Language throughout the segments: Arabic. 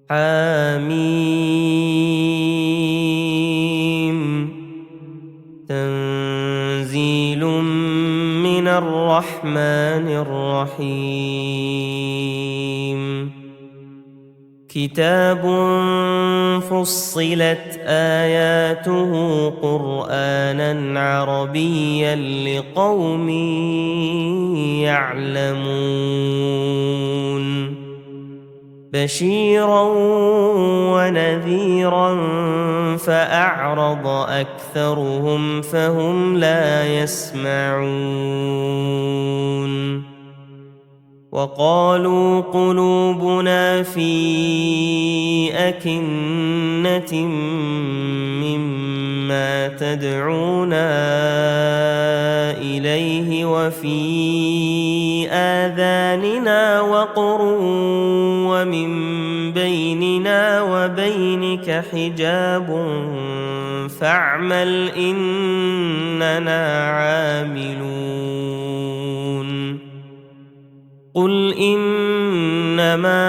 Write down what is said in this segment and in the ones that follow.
حميم تنزيل من الرحمن الرحيم كتاب فصلت آياته قرآنا عربيا لقوم يعلمون بشيرا ونذيرا فأعرض أكثرهم فهم لا يسمعون وقالوا قلوبنا في أكنة مما تدعونا إليه وفي آذاننا وقر ومن بيننا وبينك حجاب فاعمل إننا عاملون قل إنما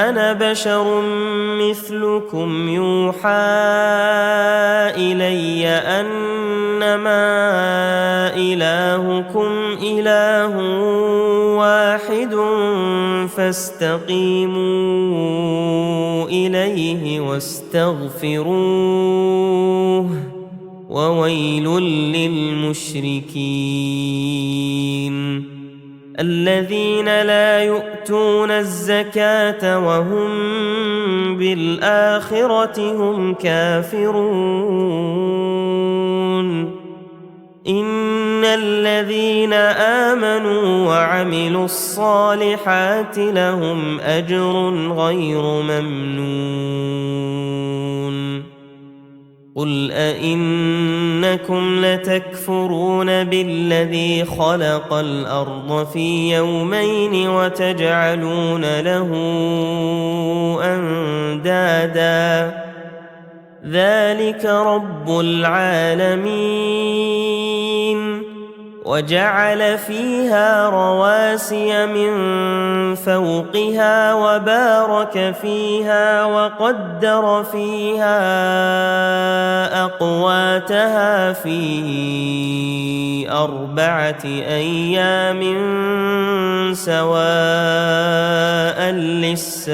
أنا بشر مثلكم يوحى إلي أنما إلهكم إله واحد فاستقيموا إليه واستغفروه وويل للمشركين الذين لا يؤتون الزكاة وهم بالآخرة هم كافرون إن الذين آمنوا وعملوا الصالحات لهم أجر غير ممنون قل أئنكم لتكفرون بالذي خلق الأرض في يومين وتجعلون له أندادا ذلك رب العالمين وجعل فيها رواسي من فوقها وبارك فيها وقدر فيها أقواتها في 4 أيام سواء للسائلين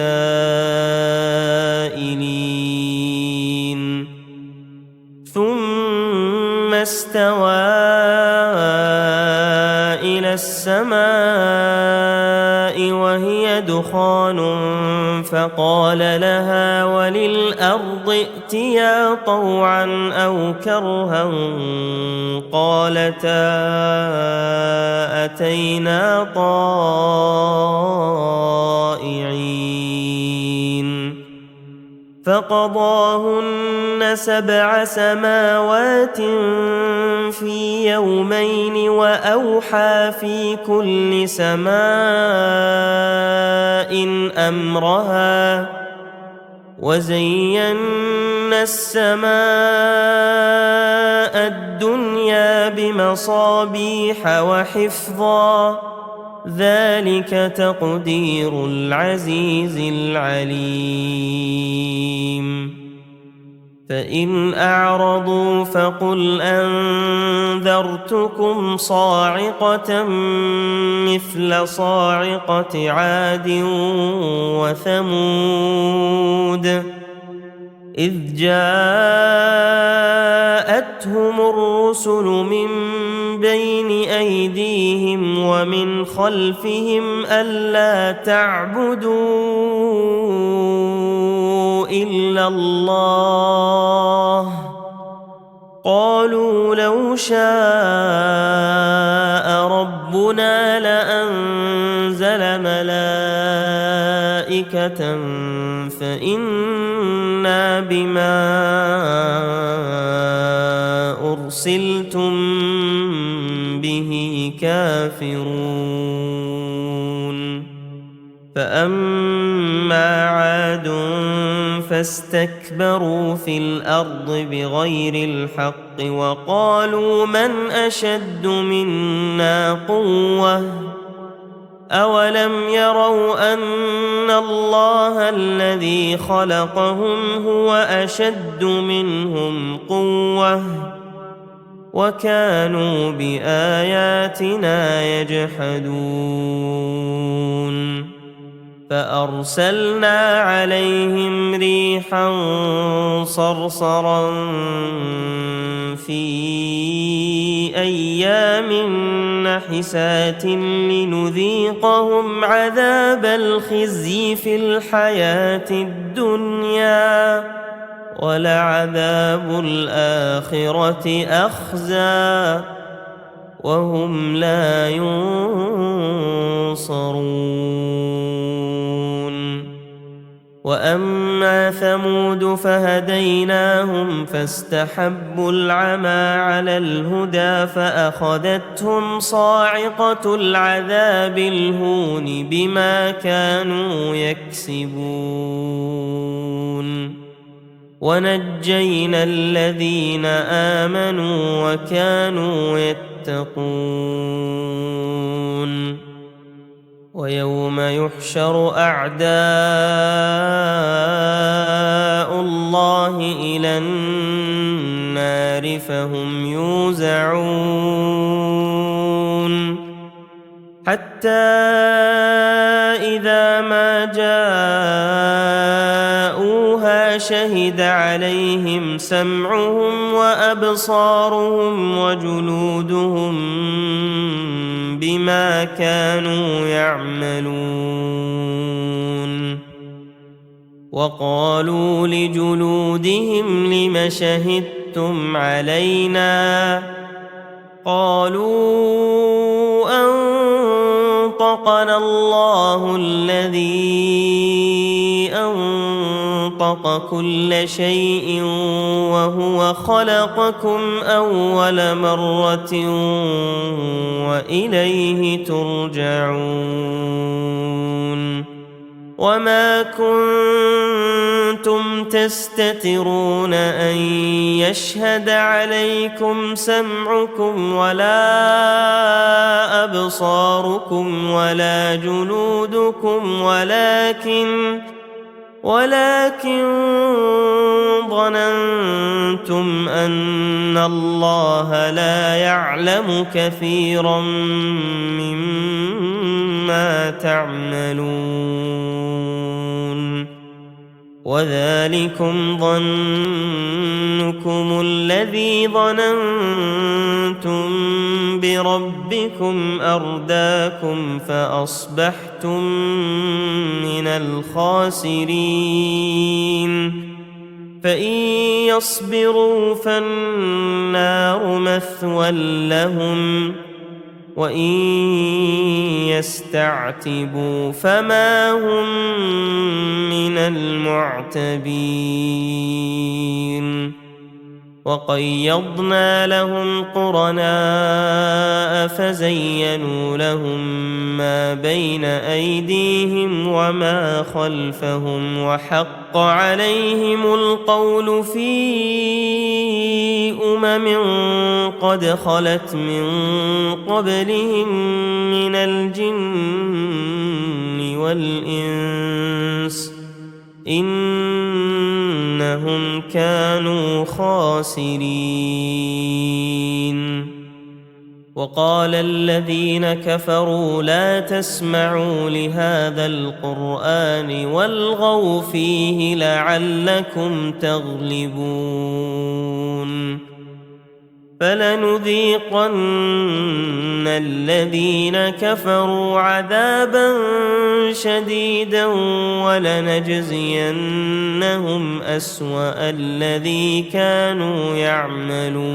ثم استوى إلى السماء وهي دخان فقال لها وللأرض ائتيا طوعا أو كرها قالتا أتينا طائعين فقضاهن 7 سماوات في يومين وأوحى في كل سماء أمرها وزينا السماء الدنيا بمصابيح وحفظا ذلك تقدير العزيز العليم فإن أعرضوا فقل أنذرتكم صاعقة مثل صاعقة عاد وثمود إذ جاءتهم الرسل من بين أيديهم ومن خلفهم ألا تعبدوا إلا الله قالوا لو شاء ربنا لأنزل ملائكة فإنا بما أرسلتم به كافرون فأما عاد فاستكبروا في الأرض بغير الحق وقالوا من أشد منا قوة أولم يروا أن الله الذي خلقهم هو أشد منهم قوة وكانوا بآياتنا يجحدون فأرسلنا عليهم ريحا صرصرا في أيام نحسات لنذيقهم عذاب الخزي في الحياة الدنيا ولعذاب الآخرة أخزى وهم لا ينصرون وأما ثمود فهديناهم فاستحبوا العمى على الهدى فأخذتهم صاعقة العذاب الهون بما كانوا يكسبون ونجينا الذين آمنوا وكانوا يتقون ويوم يحشر أعداء الله إلى النار فهم يوزعون حتى إذا ما جاءوها شهد عليهم سمعهم وأبصارهم وجلودهم بما كانوا يعملون وقالوا لجلودهم لم شهدتم علينا قالوا أنطقنا الله الذي أنطق كل شيء وهو خلقكم أول مرة وإليه ترجعون وما كنتم تستترون أن يشهد عليكم سمعكم ولا أبصاركم ولا جلودكم ولكن ظننتم أن الله لا يعلم كثيرا مما تعملون وذلكم ظنكم الذي ظننتم بربكم أرداكم فأصبحتم من الخاسرين فإن يصبروا فالنار مثوى لهم وإن يستعتبوا فما هم من المعتبين وقيضنا لهم قرناء فزينوا لهم ما بين أيديهم وما خلفهم وحق عليهم القول في قد خلت من قبلهم من الجن والإنس إنهم كانوا خاسرين وقال الذين كفروا لا تسمعوا لهذا القرآن والغوا فيه لعلكم تغلبون فلنذيقن الذين كفروا عذابا شديدا ولنجزينهم أسوأ الذي كانوا يعملون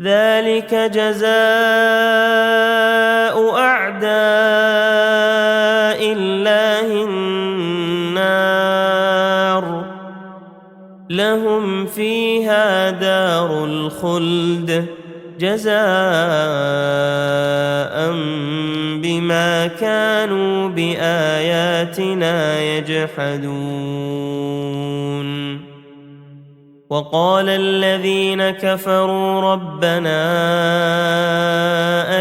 ذلك جزاء أعداء الله النار لهم فيها دار الخلد جزاء بما كانوا بآياتنا يجحدون وقال الذين كفروا ربنا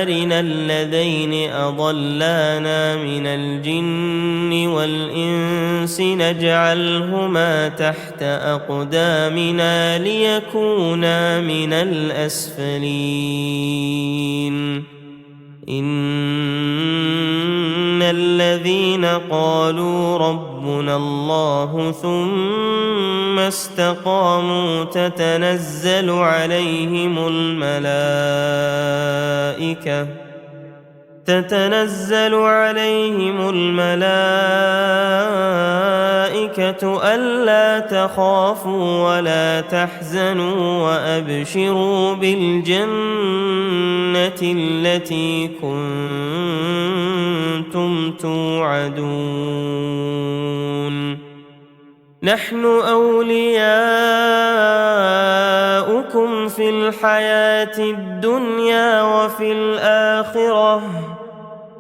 أرنا الذين أضلانا من الجن والإنس نجعلهما تحت أقدامنا ليكونا من الأسفلين إن الذين قالوا ربنا الله ثم استقاموا تتنزل عليهم الملائكة ألا تخافوا ولا تحزنوا وأبشروا بالجنة التي كنتم توعدون نحن أولياؤكم في الحياة الدنيا وفي الآخرة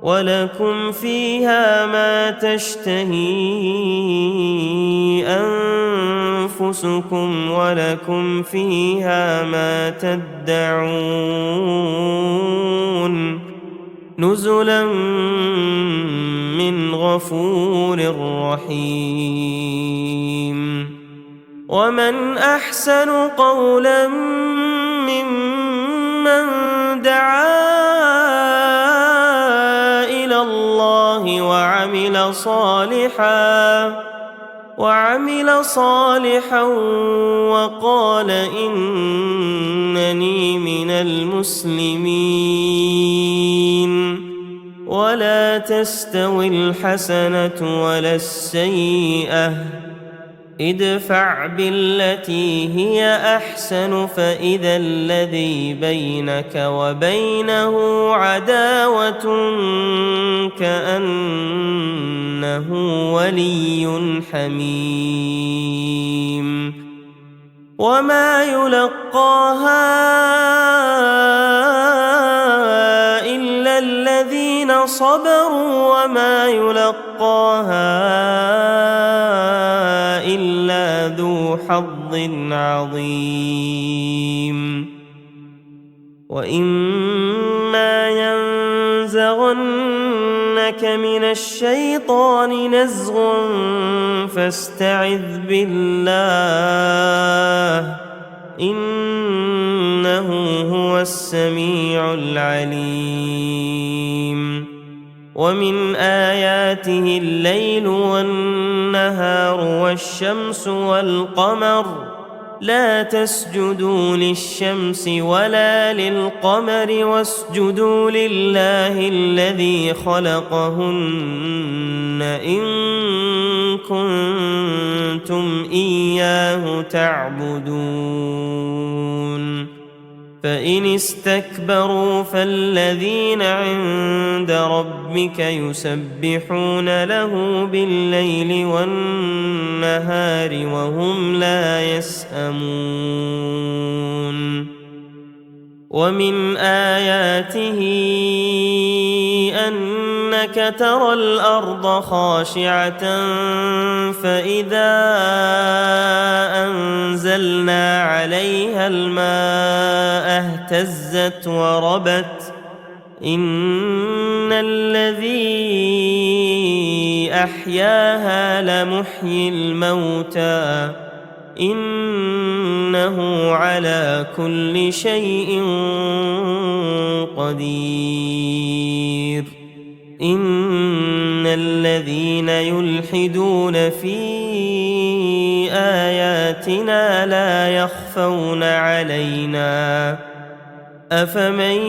ولكم فيها ما تشتهي أنفسكم ولكم فيها ما تدعون نزلا من غفور رحيم ومن أحسن قولا ممن دعا إلى الله وعمل صالحا وقال إنني من المسلمين ولا تستوي الحسنة ولا السيئة ادفع بالتي هي أحسن فإذا الذي بينك وبينه عداوة كأنه ولي حميم وما يلقاها إلا الذين صبروا وما يلقاها إلا ذو حظ عظيم وإما ينزغنك من الشيطان نزغ فاستعذ بالله إنه هو السميع العليم ومن آياته الليل والنهار والشمس والقمر لا تسجدوا للشمس ولا للقمر واسجدوا لله الذي خلقهن إن كنتم إياه تعبدون فإن استكبروا فالذين عند ربك يسبحون له بالليل والنهار وهم لا يسأمون ومن آياته أنك ترى الأرض خاشعة فإذا أنزلنا عليها الماء اهتزت وربت إن الذي أحياها لمحيي الموتى إنه على كل شيء قدير إن الذين يلحدون في آياتنا لا يخفون علينا أفمن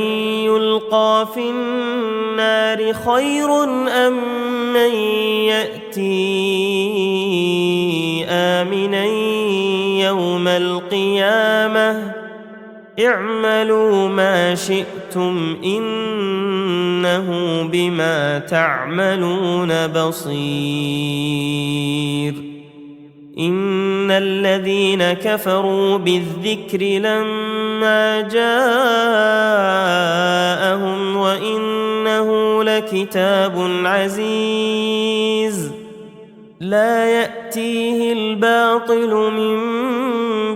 يلقى في النار خير أم من يأتي آمنا يوم القيامة اعملوا ما شئتم إنه بما تعملون بصير إن الذين كفروا بالذكر لما جاءهم وإنه لكتاب عزيز لا يأتيه الباطل من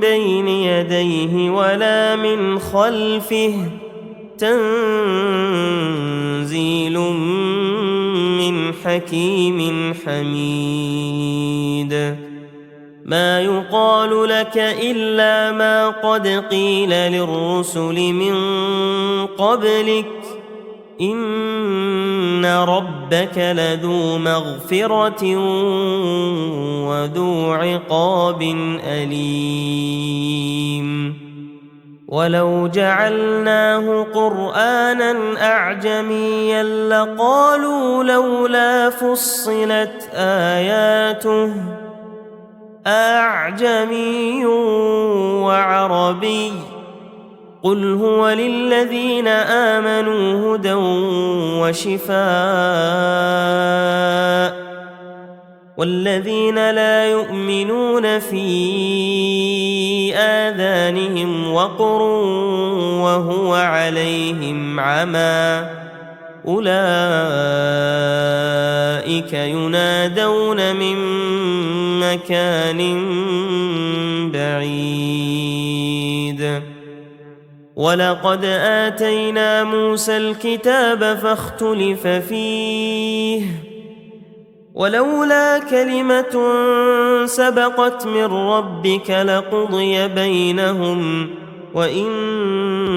بين يديه ولا من خلفه تنزيل من حكيم حميد ما يقال لك إلا ما قد قيل للرسل من قبلك إن ربك لذو مغفرة وذو عقاب أليم ولو جعلناه قرآنا أعجميا لقالوا لولا فصلت آياته أعجمي وعربي قل هو للذين آمنوا هدى وشفاء والذين لا يؤمنون في آذانهم وقر وهو عليهم عمى أولئك ينادون من مكان بعيد ولقد آتينا موسى الكتاب فاختلف فيه ولولا كلمة سبقت من ربك لقضي بينهم وإنهم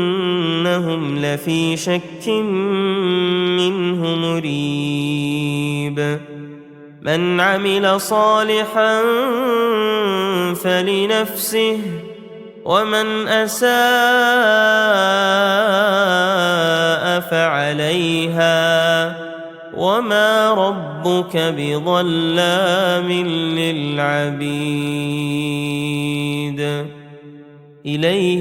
لفي شك منه مريب من عمل صالحا فلنفسه ومن أساء فعليها وما ربك بظلام للعبيد إليه